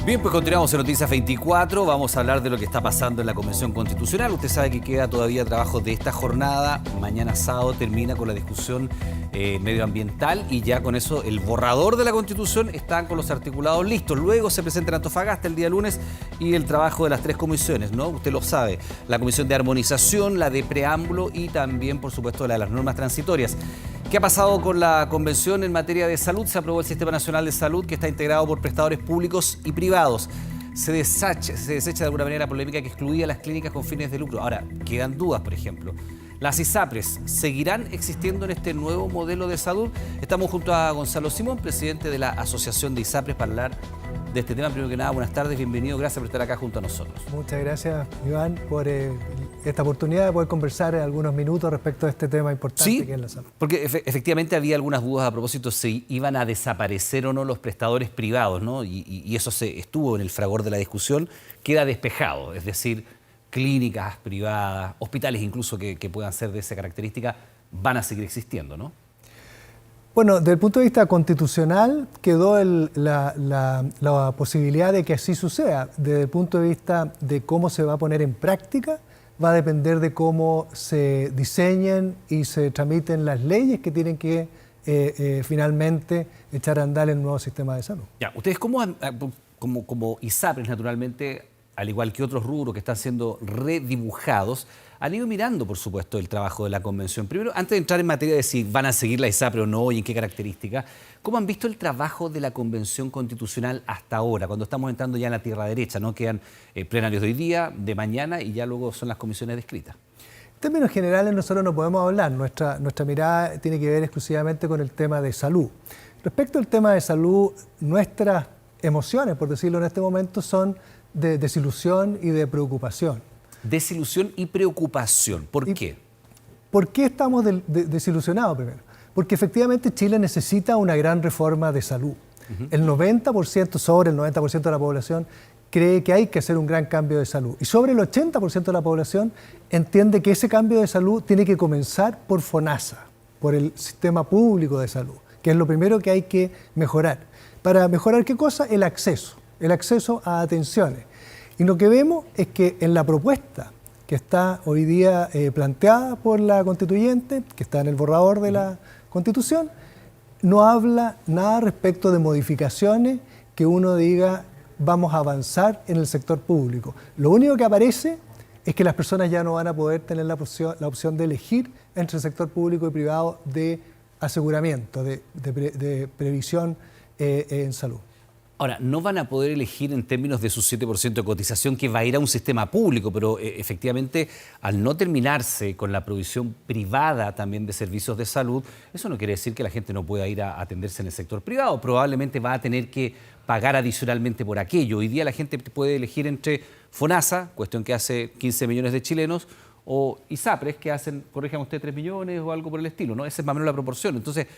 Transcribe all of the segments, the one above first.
Bien, pues continuamos en Noticias 24. Vamos a hablar de lo que está pasando en la Convención Constitucional. Usted sabe que queda todavía trabajo de esta jornada. Mañana sábado termina con la discusión medioambiental y ya con eso el borrador de la Constitución está con los articulados listos. Luego se presenta en Antofagasta el día lunes y el trabajo de las tres comisiones, ¿no? Usted lo sabe. La Comisión de Armonización, la de Preámbulo y también, por supuesto, la de las normas transitorias. ¿Qué ha pasado con la convención en materia de salud? Se aprobó el Sistema Nacional de Salud, que está integrado por prestadores públicos y privados. Se desecha de alguna manera la polémica que excluía las clínicas con fines de lucro. Ahora, quedan dudas, por ejemplo. ¿Las ISAPRES seguirán existiendo en este nuevo modelo de salud? Estamos junto a Gonzalo Simón, presidente de la Asociación de ISAPRES, para hablar de este tema. Primero que nada, buenas tardes, bienvenido, gracias por estar acá junto a nosotros. Muchas gracias, Iván, por esta oportunidad de poder conversar en algunos minutos respecto a este tema importante que es la salud. Porque efectivamente había algunas dudas a propósito si iban a desaparecer o no los prestadores privados, ¿no? Y eso estuvo en el fragor de la discusión, queda despejado, es decir, clínicas privadas, hospitales incluso que puedan ser de esa característica, van a seguir existiendo, ¿no? Bueno, desde el punto de vista constitucional quedó la posibilidad de que así suceda. Desde el punto de vista de cómo se va a poner en práctica, va a depender de cómo se diseñen y se tramiten las leyes que tienen que finalmente echar a andar el nuevo sistema de salud. Ya, ustedes como ISAPRES, naturalmente, al igual que otros rubros que están siendo redibujados, han ido mirando, por supuesto, el trabajo de la Convención. Primero, antes de entrar en materia de si van a seguir la ISAPRE o no y en qué características, ¿cómo han visto el trabajo de la Convención Constitucional hasta ahora, cuando estamos entrando ya en la tierra derecha, ¿no? Quedan plenarios de hoy día, de mañana y ya luego son las comisiones descritas? En términos generales nosotros no podemos hablar, nuestra mirada tiene que ver exclusivamente con el tema de salud. Respecto al tema de salud, nuestras emociones, por decirlo en este momento, son de desilusión y de preocupación. Desilusión y preocupación. ¿Por qué? ¿Por qué estamos desilusionados primero? Porque efectivamente Chile necesita una gran reforma de salud. El 90%, sobre el 90% de la población cree que hay que hacer un gran cambio de salud. Y sobre el 80% de la población entiende que ese cambio de salud tiene que comenzar por FONASA, por el sistema público de salud, que es lo primero que hay que mejorar. ¿Para mejorar qué cosa? El acceso a atenciones. Y lo que vemos es que en la propuesta que está hoy día planteada por la constituyente, que está en el borrador de la Constitución, no habla nada respecto de modificaciones que uno diga vamos a avanzar en el sector público. Lo único que aparece es que las personas ya no van a poder tener la opción de elegir entre el sector público y privado de aseguramiento, de previsión en salud. Ahora, no van a poder elegir en términos de su 7% de cotización que va a ir a un sistema público, pero efectivamente, al no terminarse con la provisión privada también de servicios de salud, eso no quiere decir que la gente no pueda ir a atenderse en el sector privado. Probablemente va a tener que pagar adicionalmente por aquello. Hoy día la gente puede elegir entre FONASA, cuestión que hace 15 millones de chilenos, o ISAPRES, que hacen, corríjame usted, 3 millones o algo por el estilo, ¿no? Esa es más o menos la proporción. Entonces,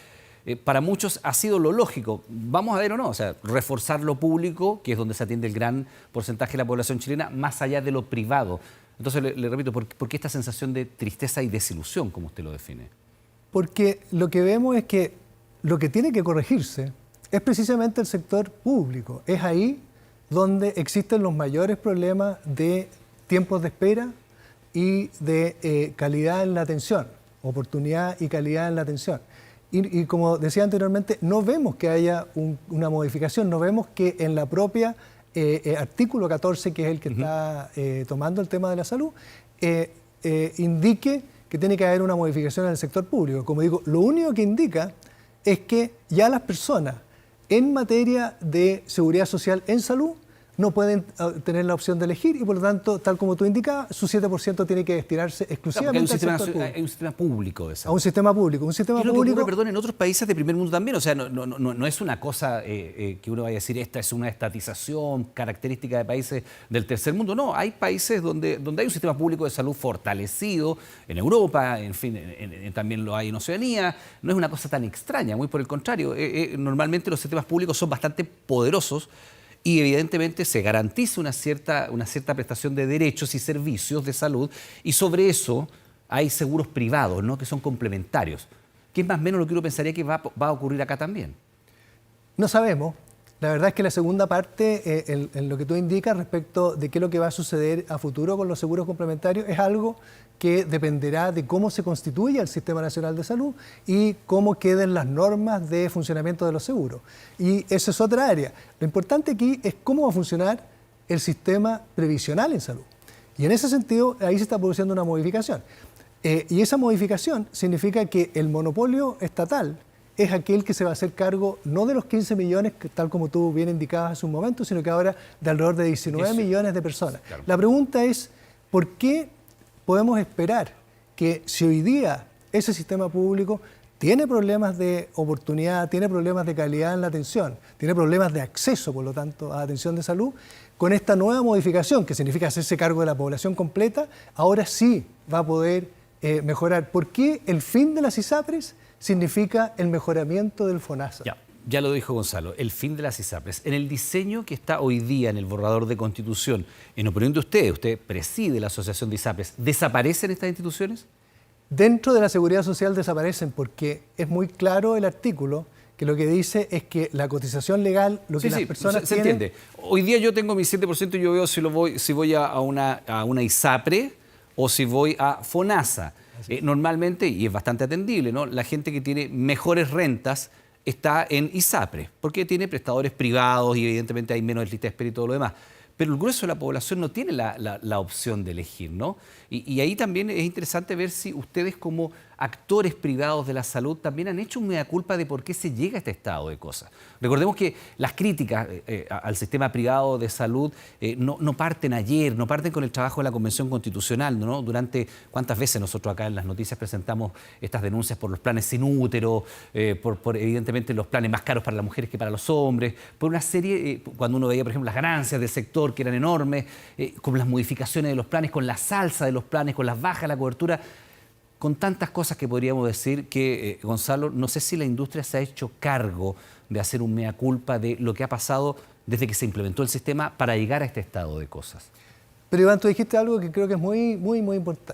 para muchos ha sido lo lógico. Vamos a ver o no, o sea, reforzar lo público, que es donde se atiende el gran porcentaje de la población chilena, más allá de lo privado. Entonces, le repito, ¿por qué esta sensación de tristeza y desilusión, como usted lo define? Porque lo que vemos es que lo que tiene que corregirse es precisamente el sector público. Es ahí donde existen los mayores problemas de tiempos de espera y de calidad en la atención, oportunidad y calidad en la atención. Y como decía anteriormente, no vemos que haya una modificación, no vemos que en la propia artículo 14, que es el que está tomando el tema de la salud, indique que tiene que haber una modificación en el sector público. Como digo, lo único que indica es que ya las personas en materia de seguridad social en salud no pueden tener la opción de elegir y por lo tanto, tal como tú indicabas, su 7% tiene que destinarse exclusivamente al sector público. Hay un sistema público de salud. A un sistema público. Un sistema público. Perdón, en otros países de primer mundo también. O sea, no es una cosa que uno vaya a decir esta es una estatización característica de países del tercer mundo. No, hay países donde hay un sistema público de salud fortalecido, en Europa, en fin, también lo hay en Oceanía. No es una cosa tan extraña, muy por el contrario. Normalmente los sistemas públicos son bastante poderosos y evidentemente se garantiza una cierta prestación de derechos y servicios de salud y sobre eso hay seguros privados, ¿no? Que son complementarios, que es más o menos lo que uno pensaría que va a ocurrir acá también. No sabemos. La verdad es que la segunda parte, en lo que tú indicas respecto de qué es lo que va a suceder a futuro con los seguros complementarios, es algo que dependerá de cómo se constituya el Sistema Nacional de Salud y cómo queden las normas de funcionamiento de los seguros. Y esa es otra área. Lo importante aquí es cómo va a funcionar el sistema previsional en salud. Y en ese sentido, ahí se está produciendo una modificación. Y esa modificación significa que el monopolio estatal es aquel que se va a hacer cargo no de los 15 millones, tal como tú bien indicabas hace un momento, sino que ahora de alrededor de 19 millones de personas. Claro. La pregunta es, ¿por qué podemos esperar que si hoy día ese sistema público tiene problemas de oportunidad, tiene problemas de calidad en la atención, tiene problemas de acceso, por lo tanto, a atención de salud, con esta nueva modificación, que significa hacerse cargo de la población completa, ahora sí va a poder mejorar? ¿Por qué el fin de las ISAPRES significa el mejoramiento del FONASA? Ya lo dijo Gonzalo, el fin de las ISAPRES. En el diseño que está hoy día en el borrador de Constitución, en opinión de usted preside la Asociación de ISAPRES, ¿desaparecen estas instituciones? Dentro de la Seguridad Social desaparecen porque es muy claro el artículo que lo que dice es que la cotización legal, lo que las personas se entiende. Hoy día yo tengo mi 7% y yo veo si voy a una ISAPRE o si voy a FONASA. Normalmente, y es bastante atendible, ¿no?, la gente que tiene mejores rentas está en ISAPRE, porque tiene prestadores privados y evidentemente hay menos lista de espera y todo lo demás. Pero el grueso de la población no tiene la opción de elegir, ¿no? Y ahí también es interesante ver si ustedes como actores privados de la salud también han hecho un mea culpa de por qué se llega a este estado de cosas. Recordemos que las críticas al sistema privado de salud no parten ayer, no parten con el trabajo de la Convención Constitucional, ¿no? Durante, ¿cuántas veces nosotros acá en las noticias presentamos estas denuncias por los planes sin útero, por evidentemente los planes más caros para las mujeres que para los hombres, por una serie, cuando uno veía, por ejemplo, las ganancias del sector que eran enormes, con las modificaciones de los planes, con la salsa de los planes, con las bajas de la cobertura, con tantas cosas que podríamos decir que, Gonzalo, no sé si la industria se ha hecho cargo de hacer un mea culpa de lo que ha pasado desde que se implementó el sistema para llegar a este estado de cosas. Pero Iván, tú dijiste algo que creo que es muy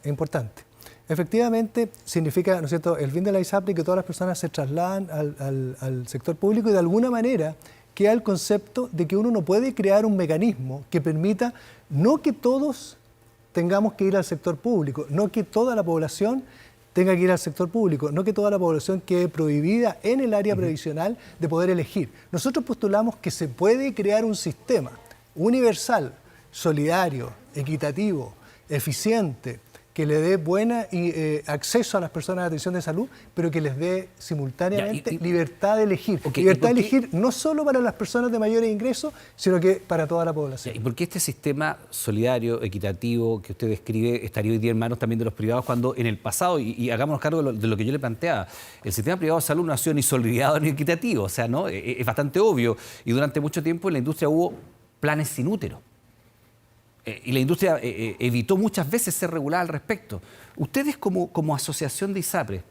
importante. Efectivamente, significa, ¿no es cierto?, el fin de la ISAPRE, que todas las personas se trasladan al sector público y de alguna manera queda el concepto de que uno no puede crear un mecanismo que permita no que todos tengamos que ir al sector público, no que toda la población tenga que ir al sector público, no que toda la población quede prohibida en el área previsional de poder elegir. Nosotros postulamos que se puede crear un sistema universal, solidario, equitativo, eficiente, que le dé buena acceso a las personas de atención de salud, pero que les dé simultáneamente libertad de elegir. Libertad de elegir no solo para las personas de mayores ingresos, sino que para toda la población. ¿Y por qué este sistema solidario, equitativo, que usted describe, estaría hoy día en manos también de los privados, cuando en el pasado, y hagámonos cargo de lo que yo le planteaba, el sistema privado de salud no ha sido ni solidario ni equitativo? O sea, ¿no? Es bastante obvio. Y durante mucho tiempo en la industria hubo planes sin útero. Y la industria evitó muchas veces ser regulada al respecto. ¿Ustedes como asociación de ISAPRES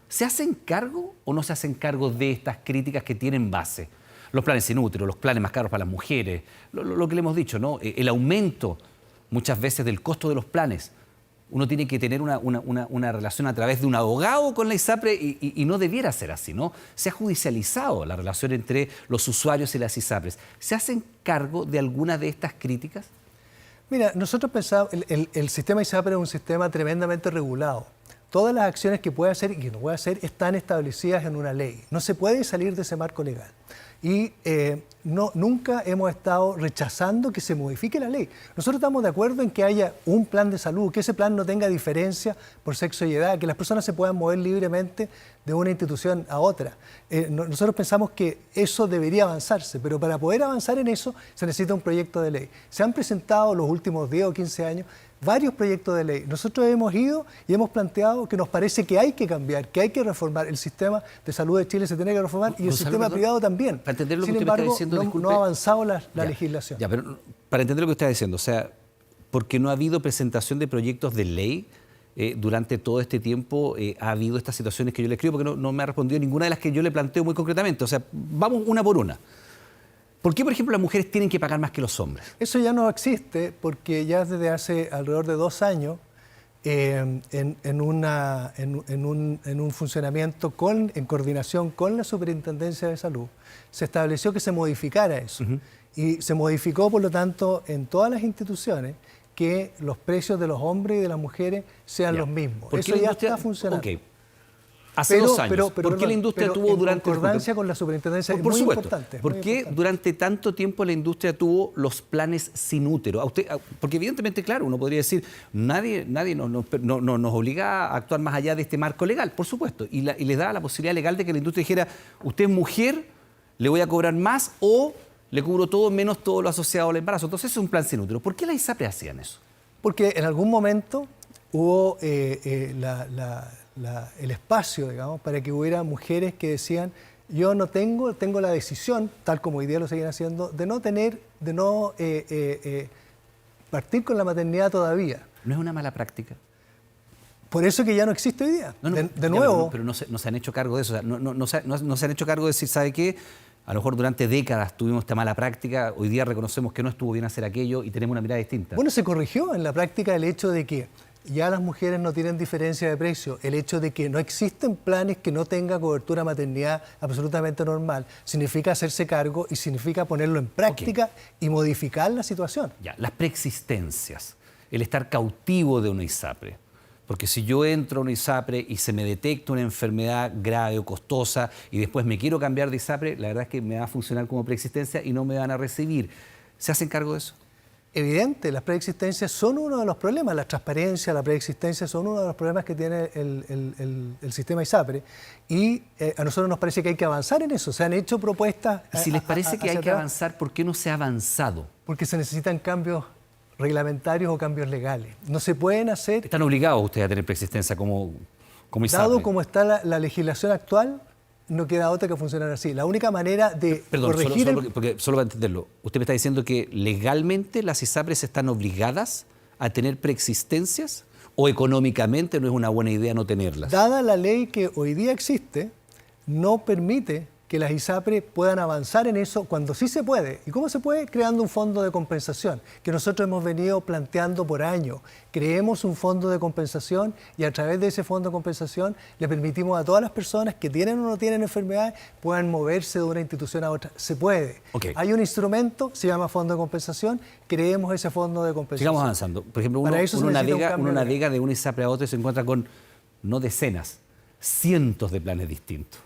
se hacen cargo o no se hacen cargo de estas críticas que tienen base? Los planes sin útero, los planes más caros para las mujeres, lo que le hemos dicho, ¿no? El aumento muchas veces del costo de los planes. Uno tiene que tener una relación a través de un abogado con la ISAPRE y no debiera ser así, ¿no? Se ha judicializado la relación entre los usuarios y las ISAPRES. ¿Se hacen cargo de alguna de estas críticas? Mira, nosotros pensamos, el sistema ISAPRE es un sistema tremendamente regulado. Todas las acciones que puede hacer y que no puede hacer están establecidas en una ley. No se puede salir de ese marco legal. Y nunca hemos estado rechazando que se modifique la ley. Nosotros estamos de acuerdo en que haya un plan de salud, que ese plan no tenga diferencia por sexo y edad, que las personas se puedan mover libremente de una institución a otra. Nosotros pensamos que eso debería avanzarse, pero para poder avanzar en eso se necesita un proyecto de ley. Se han presentado los últimos 10 o 15 años varios proyectos de ley. Nosotros hemos ido y hemos planteado que nos parece que hay que cambiar, que hay que reformar. El sistema de salud de Chile se tiene que reformar y el sistema privado también. Para entender lo que Sin usted me embargo, está diciendo, no ha avanzado la legislación. Ya, pero para entender lo que usted está diciendo, o sea, porque no ha habido presentación de proyectos de ley durante todo este tiempo, ha habido estas situaciones que yo le escribo, porque no me ha respondido ninguna de las que yo le planteo muy concretamente. O sea, vamos una por una. ¿Por qué, por ejemplo, las mujeres tienen que pagar más que los hombres? Eso ya no existe porque ya desde hace alrededor de 2 años en un funcionamiento en coordinación con la Superintendencia de Salud, se estableció que se modificara eso. Y se modificó, por lo tanto, en todas las instituciones, que los precios de los hombres y de las mujeres sean los mismos. Eso ya está funcionando. Okay. Hace 2 años. ¿Por qué la industria tuvo durante... En concordancia con la superintendencia por es muy supuesto. importante. ¿Por qué durante tanto tiempo la industria tuvo los planes sin útero? Porque evidentemente, claro, uno podría decir, nadie nos obliga a actuar más allá de este marco legal, por supuesto. Y les da la posibilidad legal de que la industria dijera, usted es mujer, le voy a cobrar más o le cubro todo menos todo lo asociado al embarazo. Entonces es un plan sin útero. ¿Por qué las ISAPRES hacían eso? Porque en algún momento hubo el espacio, digamos, para que hubiera mujeres que decían, yo no tengo la decisión, tal como hoy día lo siguen haciendo, de no partir con la maternidad todavía. ¿No es una mala práctica? Por eso que ya no existe hoy día. De nuevo... Pero no se han hecho cargo de eso. O sea, no se han hecho cargo de decir, ¿sabe qué? A lo mejor durante décadas tuvimos esta mala práctica, hoy día reconocemos que no estuvo bien hacer aquello y tenemos una mirada distinta. Bueno, se corrigió en la práctica el hecho de que ya las mujeres no tienen diferencia de precio, el hecho de que no existen planes que no tengan cobertura maternidad absolutamente normal, significa hacerse cargo y significa ponerlo en práctica y modificar la situación. Ya, las preexistencias, el estar cautivo de una ISAPRE. Porque si yo entro a una ISAPRE y se me detecta una enfermedad grave o costosa y después me quiero cambiar de ISAPRE, la verdad es que me va a funcionar como preexistencia y no me van a recibir. ¿Se hacen cargo de eso? Evidente, las preexistencias son uno de los problemas, la transparencia, la preexistencia son uno de los problemas que tiene el sistema ISAPRE y a nosotros nos parece que hay que avanzar en eso. Se han hecho propuestas... Y si les parece que hay que avanzar, ¿por qué no se ha avanzado? Porque se necesitan cambios reglamentarios o cambios legales. No se pueden hacer... ¿Están obligados ustedes a tener preexistencia como ISAPRE? Dado como está la legislación actual, no queda otra que funcionar así. La única manera de corregir... Solo para entenderlo, usted me está diciendo que legalmente las ISAPRES están obligadas a tener preexistencias o económicamente no es una buena idea no tenerlas. Dada la ley que hoy día existe, no permite que las ISAPRES puedan avanzar en eso cuando sí se puede. ¿Y cómo se puede? Creando un fondo de compensación, que nosotros hemos venido planteando por años. Creemos un fondo de compensación y a través de ese fondo de compensación le permitimos a todas las personas que tienen o no tienen enfermedades puedan moverse de una institución a otra. Se puede. Hay un instrumento, se llama fondo de compensación, creemos ese fondo de compensación. Sigamos avanzando. Por ejemplo, uno navega de una ISAPRE a otra y se encuentra con no decenas, cientos de planes distintos.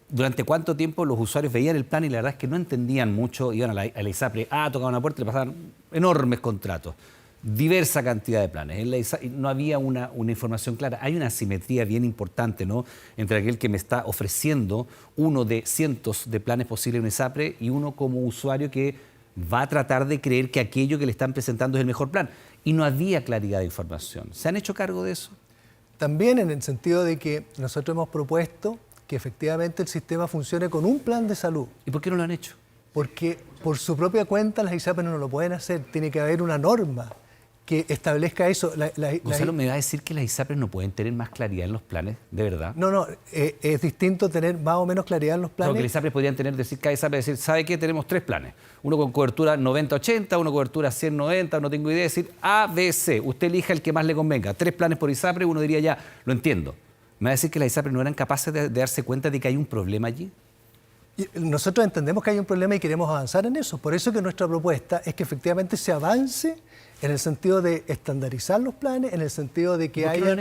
¿Durante cuánto tiempo los usuarios veían el plan y la verdad es que no entendían mucho? Iban a la ISAPRE, tocaban una puerta y le pasaban enormes contratos, diversa cantidad de planes. No había una información clara. Hay una asimetría bien importante, ¿no?, entre aquel que me está ofreciendo uno de cientos de planes posibles en una ISAPRE y uno como usuario que va a tratar de creer que aquello que le están presentando es el mejor plan. Y no había claridad de información. ¿Se han hecho cargo de eso? También en el sentido de que nosotros hemos propuesto que efectivamente el sistema funcione con un plan de salud. ¿Y por qué no lo han hecho? Porque por su propia cuenta las ISAPRE no lo pueden hacer. Tiene que haber una norma que establezca eso. Gonzalo, ¿me va a decir que las ISAPRES no pueden tener más claridad en los planes, de verdad? No, es distinto tener más o menos claridad en los planes. Porque las ISAPRES podrían cada ISAPRE decir, ¿sabe qué? Tenemos 3 planes. Uno con cobertura 90-80, uno con cobertura 100-90, no tengo idea, decir A, B, C. Usted elija el que más le convenga. 3 planes por ISAPRE, uno diría ya, lo entiendo. ¿Me va a decir que las ISAPRES no eran capaces de darse cuenta de que hay un problema allí? Nosotros entendemos que hay un problema y queremos avanzar en eso. Por eso que nuestra propuesta es que efectivamente se avance en el sentido de estandarizar los planes, en el sentido de que haya,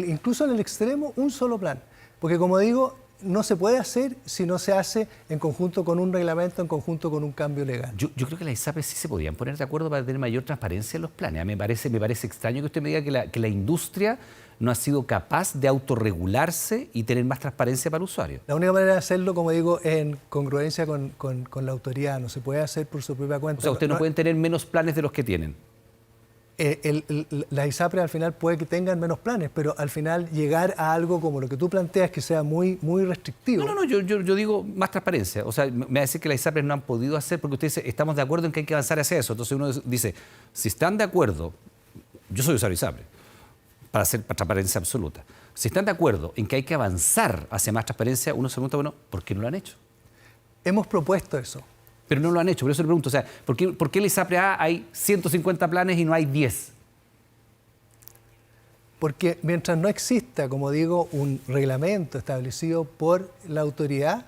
incluso en el extremo, un solo plan. Porque como digo, no se puede hacer si no se hace en conjunto con un reglamento, en conjunto con un cambio legal. Yo creo que las ISAPRES sí se podían poner de acuerdo para tener mayor transparencia en los planes. Me parece extraño que usted me diga que la industria no ha sido capaz de autorregularse y tener más transparencia para el usuario. La única manera de hacerlo, como digo, es en congruencia con la autoridad. No se puede hacer por su propia cuenta. O sea, ustedes no pueden tener menos planes de los que tienen. Las ISAPRES al final puede que tengan menos planes, pero al final llegar a algo como lo que tú planteas que sea muy restrictivo. No, yo digo más transparencia. O sea, me va a decir que las ISAPRES no han podido hacer porque usted dice, estamos de acuerdo en que hay que avanzar hacia eso. Entonces uno dice, si están de acuerdo, yo soy usuario de ISAPRE, para hacer transparencia absoluta. Si están de acuerdo en que hay que avanzar hacia más transparencia, uno se pregunta, bueno, ¿por qué no lo han hecho? Hemos propuesto eso. Pero no lo han hecho, por eso le pregunto, o sea, ¿por qué en la ISAPRE A hay 150 planes y no hay 10? Porque mientras no exista, como digo, un reglamento establecido por la autoridad,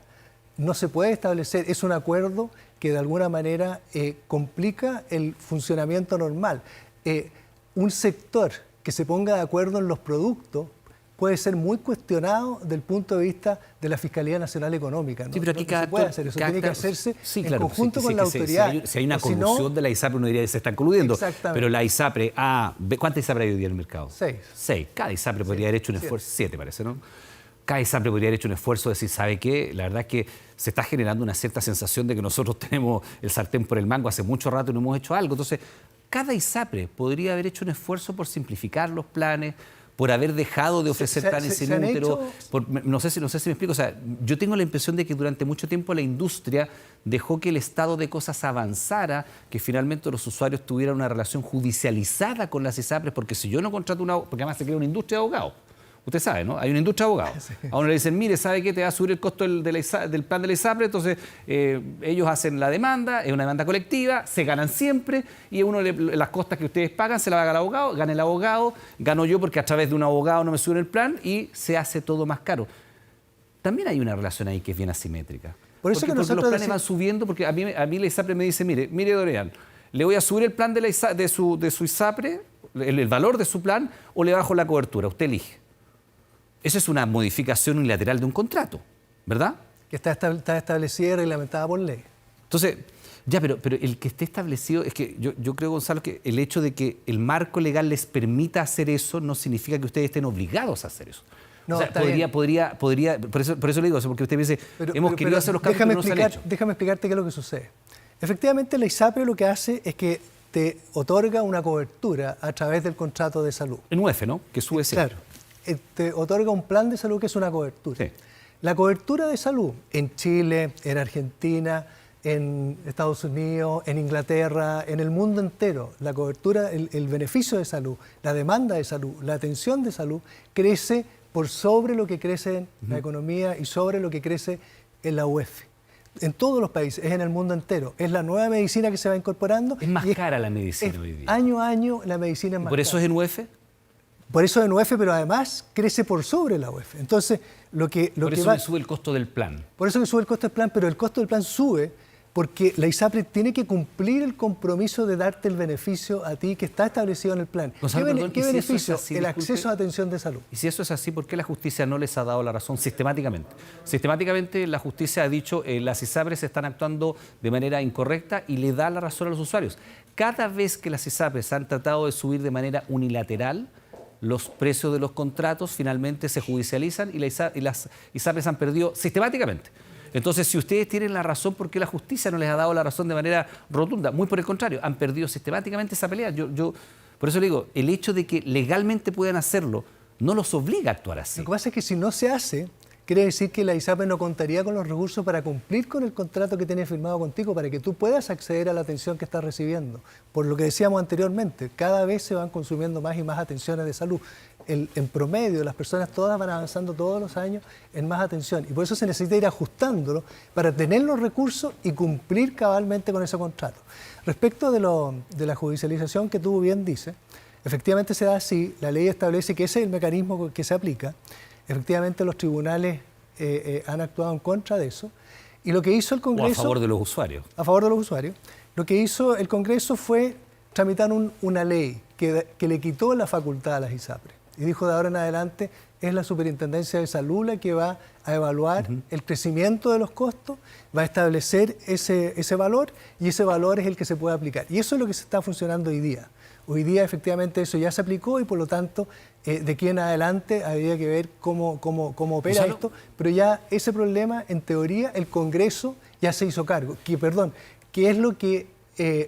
no se puede establecer, es un acuerdo que de alguna manera complica el funcionamiento normal. Un sector que se ponga de acuerdo en los productos puede ser muy cuestionado desde el punto de vista de la Fiscalía Nacional Económica, ¿no? Sí, pero aquí no se puede hacer eso, tiene que hacerse en conjunto con la autoridad. Si hay una colusión de la ISAPRE, uno diría que se están coludiendo. Exactamente. Pero la ISAPRE, ¿cuántas ISAPRE hay hoy día en el mercado? 6. 6. Cada ISAPRE podría haber hecho un esfuerzo, 7 parece, ¿no? Cada ISAPRE podría haber hecho un esfuerzo de decir, ¿sabe qué? La verdad es que se está generando una cierta sensación de que nosotros tenemos el sartén por el mango hace mucho rato y no hemos hecho algo. Entonces, cada ISAPRE podría haber hecho un esfuerzo por simplificar los planes, por haber dejado de ofrecer planes inúteros. No sé si me explico. O sea, yo tengo la impresión de que durante mucho tiempo la industria dejó que el estado de cosas avanzara, que finalmente los usuarios tuvieran una relación judicializada con las ISAPRES, porque si yo no contrato una... Porque además se crea una industria de abogados. Usted sabe, ¿no? Hay una industria de abogados. Sí. A uno le dicen, mire, ¿sabe qué? Te va a subir el costo del plan de la ISAPRE, entonces ellos hacen la demanda, es una demanda colectiva, se ganan siempre, y las costas que ustedes pagan se las paga el abogado, gana el abogado, gano yo porque a través de un abogado no me suben el plan y se hace todo más caro. También hay una relación ahí que es bien asimétrica. Por eso porque los planes van subiendo, porque a mí la ISAPRE me dice, mire Dorian, le voy a subir el plan de su ISAPRE, el valor de su plan, o le bajo la cobertura, usted elige. Eso es una modificación unilateral de un contrato, ¿verdad? Que está establecida y reglamentada por ley. Entonces, ya, pero el que esté establecido, es que yo creo, Gonzalo, que el hecho de que el marco legal les permita hacer eso no significa que ustedes estén obligados a hacer eso. No, o sea, podría, por eso le digo eso, porque usted dice, hemos querido hacer los cambios, pero no se han hecho. Déjame explicarte qué es lo que sucede. Efectivamente, la ISAPRE lo que hace es que te otorga una cobertura a través del contrato de salud. En UF, ¿no? Que sube siempre. Claro. Te otorga un plan de salud que es una cobertura. Sí. La cobertura de salud en Chile, en Argentina, en Estados Unidos, en Inglaterra, en el mundo entero, la cobertura, el beneficio de salud, la demanda de salud, la atención de salud crece por sobre lo que crece en la economía y sobre lo que crece en la UF. En todos los países, es en el mundo entero. Es la nueva medicina que se va incorporando. Es más cara la medicina hoy día. Año a año la medicina es más cara. ¿Por eso es en UF? Por eso en UF, pero además crece por sobre la UF. Entonces, por eso que sube el costo del plan. Por eso que sube el costo del plan, pero el costo del plan sube porque la ISAPRE tiene que cumplir el compromiso de darte el beneficio a ti que está establecido en el plan. Gonzalo, ¿Qué beneficio? Si así, el acceso a atención de salud. Y si eso es así, ¿por qué la justicia no les ha dado la razón sistemáticamente? Sistemáticamente la justicia ha dicho las ISAPRES están actuando de manera incorrecta y le da la razón a los usuarios. Cada vez que las ISAPRES han tratado de subir de manera unilateral, los precios de los contratos finalmente se judicializan y las ISAPRES han perdido sistemáticamente. Entonces, si ustedes tienen la razón, ¿por qué la justicia no les ha dado la razón de manera rotunda? Muy por el contrario, han perdido sistemáticamente esa pelea. Por eso le digo, el hecho de que legalmente puedan hacerlo no los obliga a actuar así. Lo que pasa es que si no se hace, quiere decir que la ISAPRE no contaría con los recursos para cumplir con el contrato que tiene firmado contigo, para que tú puedas acceder a la atención que estás recibiendo. Por lo que decíamos anteriormente, cada vez se van consumiendo más y más atenciones de salud. En promedio, las personas todas van avanzando todos los años en más atención. Y por eso se necesita ir ajustándolo para tener los recursos y cumplir cabalmente con ese contrato. Respecto de la judicialización que tú bien dices, efectivamente se da así, la ley establece que ese es el mecanismo que se aplica. Efectivamente, los tribunales han actuado en contra de eso. Y lo que hizo el Congreso... O a favor de los usuarios. A favor de los usuarios. Lo que hizo el Congreso fue tramitar una ley que le quitó la facultad a las ISAPRES. Y dijo de ahora en adelante es la Superintendencia de Salud la que va a evaluar el crecimiento de los costos, va a establecer ese valor y ese valor es el que se puede aplicar. Y eso es lo que se está funcionando hoy día. Hoy día efectivamente eso ya se aplicó y por lo tanto de aquí en adelante habría que ver cómo opera esto, pero ya ese problema en teoría el Congreso ya se hizo cargo. Que es lo que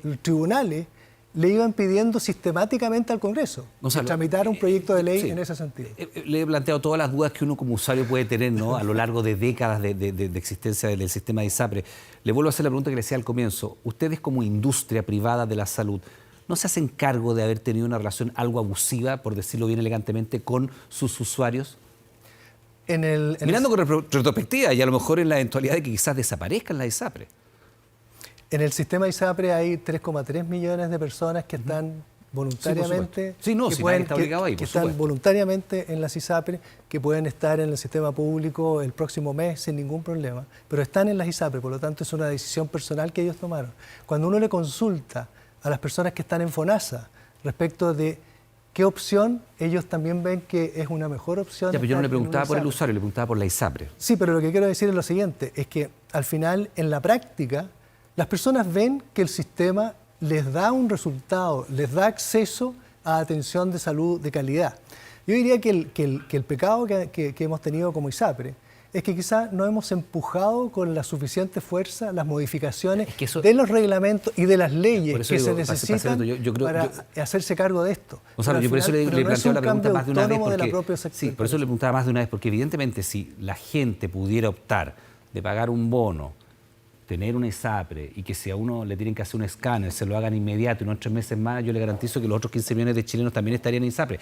los tribunales le iban pidiendo sistemáticamente al Congreso, Gonzalo, tramitar un proyecto de ley en ese sentido. Le he planteado todas las dudas que uno como usuario puede tener, ¿no? A lo largo de décadas de existencia del sistema de ISAPRE. Le vuelvo a hacer la pregunta que le hacía al comienzo. Ustedes como industria privada de la salud, ¿no se hacen cargo de haber tenido una relación algo abusiva, por decirlo bien elegantemente, con sus usuarios? Mirando con retrospectiva y a lo mejor en la eventualidad de que quizás desaparezcan las ISAPRE. En el sistema ISAPRE hay 3,3 millones de personas que están voluntariamente, sí, no, que, si pueden, nadie está obligado ahí, que por están supuesto. voluntariamente en las ISAPRE, que pueden estar en el sistema público el próximo mes sin ningún problema, pero están en las ISAPRE, por lo tanto es una decisión personal que ellos tomaron. Cuando uno le consulta a las personas que están en FONASA respecto de qué opción, ellos también ven que es una mejor opción. Ya, pero yo no le preguntaba por el ISAPRE. usuario, le preguntaba por la ISAPRE. Sí, pero lo que quiero decir es lo siguiente, es que al final, en la práctica, las personas ven que el sistema les da un resultado, les da acceso a atención de salud de calidad. Yo diría que el pecado que hemos tenido como ISAPRE es que quizás no hemos empujado con la suficiente fuerza las modificaciones de los reglamentos y de las leyes que se necesitan para hacerse cargo de esto. Gonzalo, yo por eso le planteo la pregunta más de una vez. Sí, por eso le preguntaba más de una vez, porque evidentemente si la gente pudiera optar de pagar un bono, tener una ISAPRE y que si a uno le tienen que hacer un escáner, se lo hagan inmediato y no en 3 meses más, yo le garantizo que los otros 15 millones de chilenos también estarían en ISAPRE.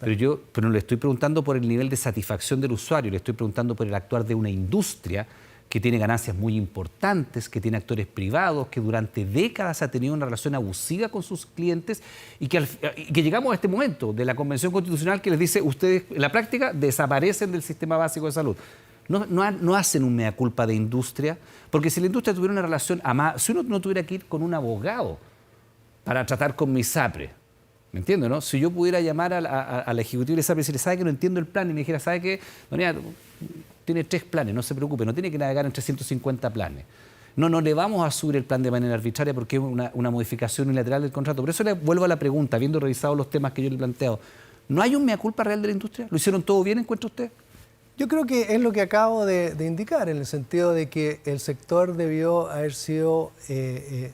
Pero no le estoy preguntando por el nivel de satisfacción del usuario, le estoy preguntando por el actuar de una industria que tiene ganancias muy importantes, que tiene actores privados, que durante décadas ha tenido una relación abusiva con sus clientes y que llegamos a este momento de la Convención Constitucional que les dice, ustedes en la práctica desaparecen del sistema básico de salud. No hacen un mea culpa de industria, porque si la industria tuviera una relación si uno no tuviera que ir con un abogado para tratar con mi ISAPRE, ¿me entiendes, no? Si yo pudiera llamar a la ejecutiva de ISAPRE y decirle, ¿sabe que no entiendo el plan? Y me dijera, ¿sabe qué? Doña, tiene 3 planes, no se preocupe, no tiene que navegar en 350 planes. No le vamos a subir el plan de manera arbitraria porque es una modificación unilateral del contrato. Por eso le vuelvo a la pregunta, habiendo revisado los temas que yo le he planteado. ¿No hay un mea culpa real de la industria? ¿Lo hicieron todo bien, encuentra usted? Yo creo que es lo que acabo de indicar, en el sentido de que el sector debió haber sido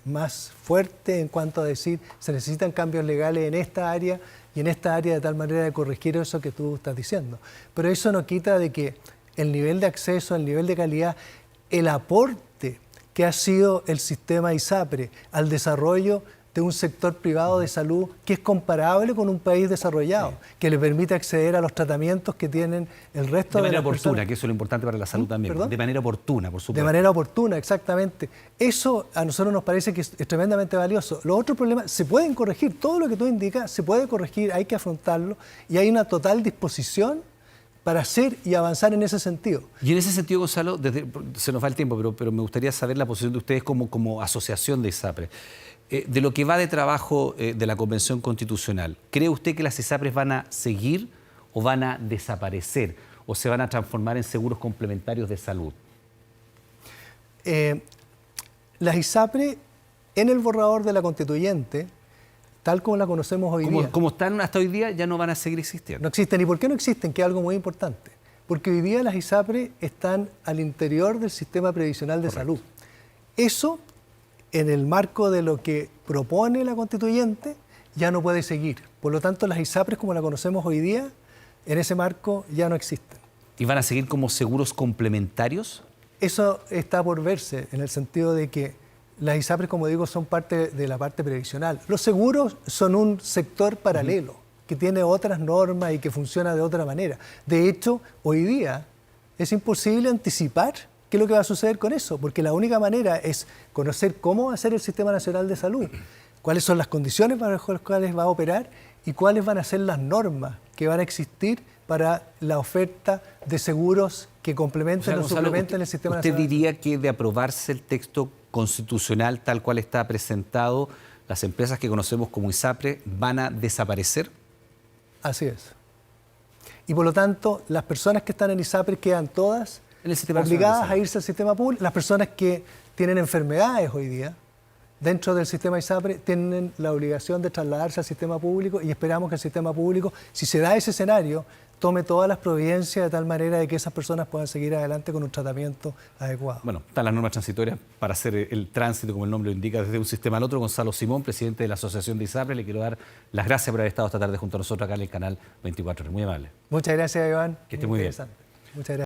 más fuerte en cuanto a decir se necesitan cambios legales en esta área y en esta área de tal manera de corregir eso que tú estás diciendo. Pero eso no quita de que el nivel de acceso, el nivel de calidad, el aporte que ha sido el sistema ISAPRE al desarrollo de un sector privado de salud que es comparable con un país desarrollado, que le permite acceder a los tratamientos que tienen el resto de las personas. De manera oportuna, que eso es lo importante para la salud también. ¿Perdón? De manera oportuna, por supuesto. De manera oportuna, exactamente. Eso a nosotros nos parece que es tremendamente valioso. Los otros problemas se pueden corregir, todo lo que tú indicas se puede corregir, hay que afrontarlo y hay una total disposición para hacer y avanzar en ese sentido. Y en ese sentido, Gonzalo, se nos va el tiempo, pero me gustaría saber la posición de ustedes como asociación de ISAPRE. De lo que va de trabajo de la Convención Constitucional, ¿cree usted que las ISAPRES van a seguir o van a desaparecer o se van a transformar en seguros complementarios de salud? Las ISAPRE en el borrador de la Constituyente, tal como la conocemos hoy día. Como están hasta hoy día, ya no van a seguir existiendo. No existen. ¿Y por qué no existen? Que es algo muy importante. Porque hoy día las ISAPRE están al interior del sistema previsional de salud. Eso, en el marco de lo que propone la Constituyente, ya no puede seguir. Por lo tanto, las ISAPRES como la conocemos hoy día, en ese marco ya no existen. ¿Y van a seguir como seguros complementarios? Eso está por verse, en el sentido de que las ISAPRES, como digo, son parte de la parte previsional. Los seguros son un sector paralelo, que tiene otras normas y que funciona de otra manera. De hecho, hoy día es imposible anticipar qué es lo que va a suceder con eso, porque la única manera es conocer cómo va a ser el Sistema Nacional de Salud, cuáles son las condiciones para las cuales va a operar y cuáles van a ser las normas que van a existir para la oferta de seguros que complementen o suplementen el Sistema Nacional. ¿Usted diría que de aprobarse el texto constitucional tal cual está presentado, las empresas que conocemos como ISAPRE van a desaparecer? Así es. Y por lo tanto, las personas que están en ISAPRE quedan todas obligadas a irse al sistema público. Las personas que tienen enfermedades hoy día dentro del sistema ISAPRE tienen la obligación de trasladarse al sistema público y esperamos que el sistema público, si se da ese escenario, tome todas las providencias de tal manera de que esas personas puedan seguir adelante con un tratamiento adecuado. Bueno, están las normas transitorias para hacer el tránsito, como el nombre lo indica, desde un sistema al otro. Gonzalo Simón, presidente de la Asociación de ISAPRE, le quiero dar las gracias por haber estado esta tarde junto a nosotros acá en el canal 24. Muy amable. Muchas gracias, Iván. Que esté muy bien. Muchas gracias.